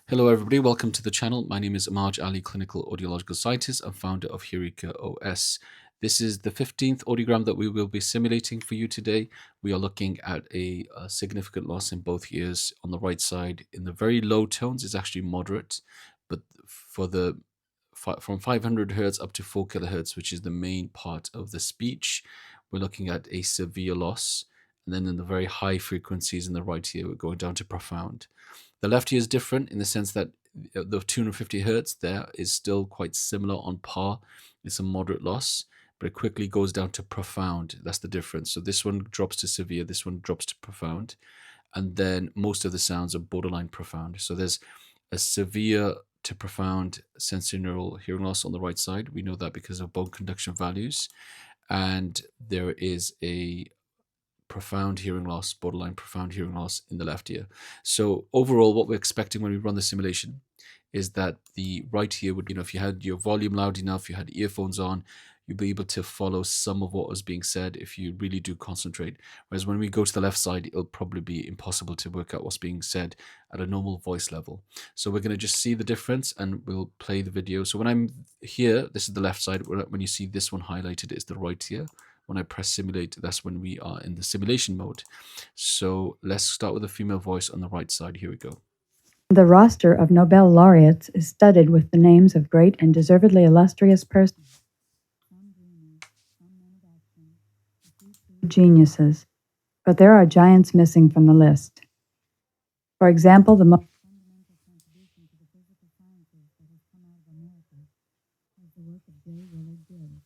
Hello, everybody. Welcome to the channel. My name is Amaj Ali, clinical audiological scientist and founder of Heureka OS. This is the 15th audiogram that we will be simulating for you today. We are looking at a significant loss in both ears. On the right side, in the very low tones, is actually moderate, but for the from 500 hertz up to 4 kilohertz, which is the main part of the speech, we're looking at a severe loss. And then in the very high frequencies in the right ear, we're going down to profound. The left ear is different in the sense that the 250 hertz there is still quite similar on par. It's a moderate loss, but it quickly goes down to profound. That's the difference. So this one drops to severe, this one drops to profound. And then most of the sounds are borderline profound. So there's a severe to profound sensorineural hearing loss on the right side. We know that because of bone conduction values. And there is a profound hearing loss, borderline profound hearing loss in the left ear. So overall, what we're expecting when we run the simulation is that the right ear would, if you had your volume loud enough, you had earphones on, you'd be able to follow some of what was being said if you really do concentrate. Whereas when we go to the left side, it'll probably be impossible to work out what's being said at a normal voice level. So we're going to just see the difference and we'll play the video. So when I'm here, this is the left side. When you see this one highlighted, it's the right ear. When I press simulate, that's when we are in the simulation mode. So let's start with a female voice on the right side. Here we go. The roster of Nobel laureates is studded with the names of great and deservedly illustrious persons, geniuses, but there are giants missing from the list. For example, the most fundamental contribution to the physical sciences that has come out of America is the work of J. Willard Gibbs,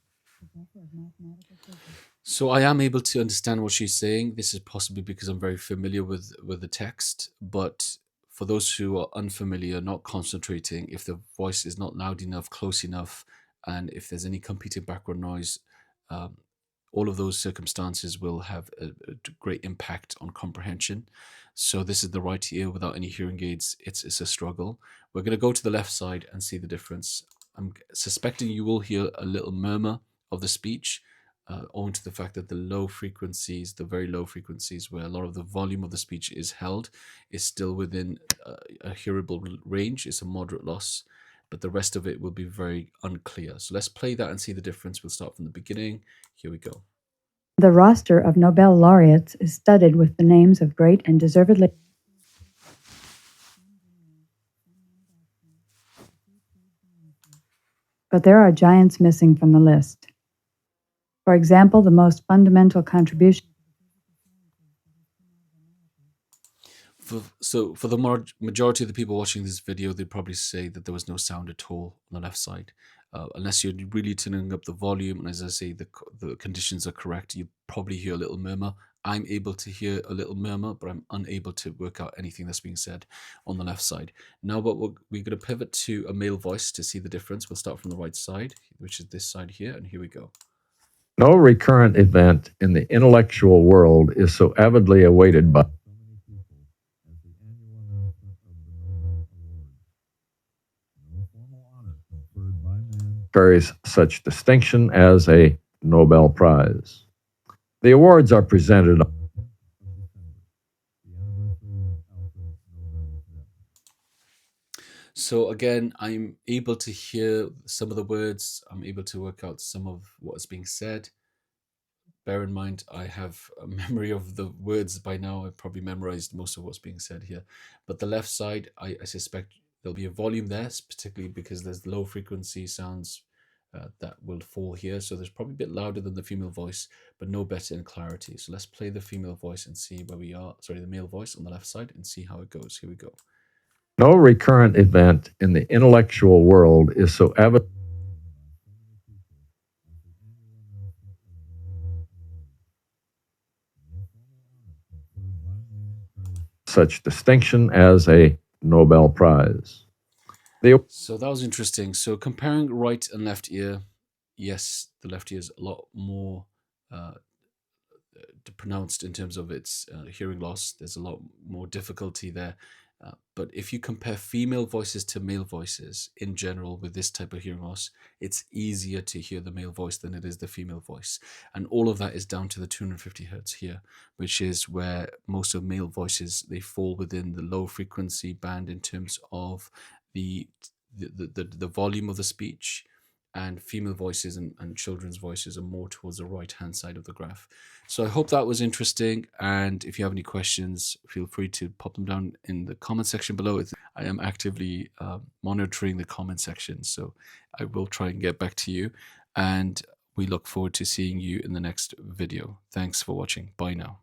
professor of mathematical physics. So I am able to understand what she's saying. This is possibly because I'm very familiar with the text, but for those who are unfamiliar, not concentrating, if the voice is not loud enough, close enough, and if there's any competing background noise, um, all of those circumstances will have a great impact on comprehension. So this is the right ear without any hearing aids. It's a struggle. We're going to go to the left side and see the difference. I'm suspecting you will hear a little murmur of the speech, owing to the fact that the low frequencies, the very low frequencies where a lot of the volume of the speech is held, is still within a hearable range. It's a moderate loss, but the rest of it will be very unclear. So let's play that and see the difference. We'll start from the beginning. Here we go. The roster of Nobel laureates is studded with the names of great and deservedly but there are giants missing from the list. For example, the most fundamental contribution. So for the majority of the people watching this video, they'd probably say that there was no sound at all on the left side. Unless you're really turning up the volume, and as I say, the conditions are correct, you probably hear a little murmur. I'm able to hear a little murmur, but I'm unable to work out anything that's being said on the left side. Now, but we're going to pivot to a male voice to see the difference. We'll start from the right side, which is this side here, and here we go. No recurrent event in the intellectual world is so avidly awaited by carries such distinction as a Nobel Prize. The awards are presented on So again, I'm able to hear some of the words. I'm able to work out some of what is being said. Bear in mind, I have a memory of the words by now. I've probably memorized most of what's being said here. But the left side, I suspect there'll be a volume there, particularly because there's low frequency sounds that will fall here. So there's probably a bit louder than the female voice, but no better in clarity. So let's play the female voice and see where we are. Sorry, the male voice on the left side and see how it goes. Here we go. no recurrent event in the intellectual world is so avid such distinction as a Nobel Prize. So that was interesting. So comparing right and left ear, yes, the left ear is a lot more pronounced in terms of its hearing loss. There's a lot more difficulty there. But if you compare female voices to male voices in general with this type of hearing loss, it's easier to hear the male voice than it is the female voice. And all of that is down to the 250 hertz here, which is where most of male voices, they fall within the low frequency band in terms of the volume of the speech, and female voices and children's voices are more towards the right hand side of the graph. So I hope that was interesting. And if you have any questions, feel free to pop them down in the comment section below. I am actively monitoring the comment section, so I will try and get back to you. And we look forward to seeing you in the next video. Thanks for watching. Bye now.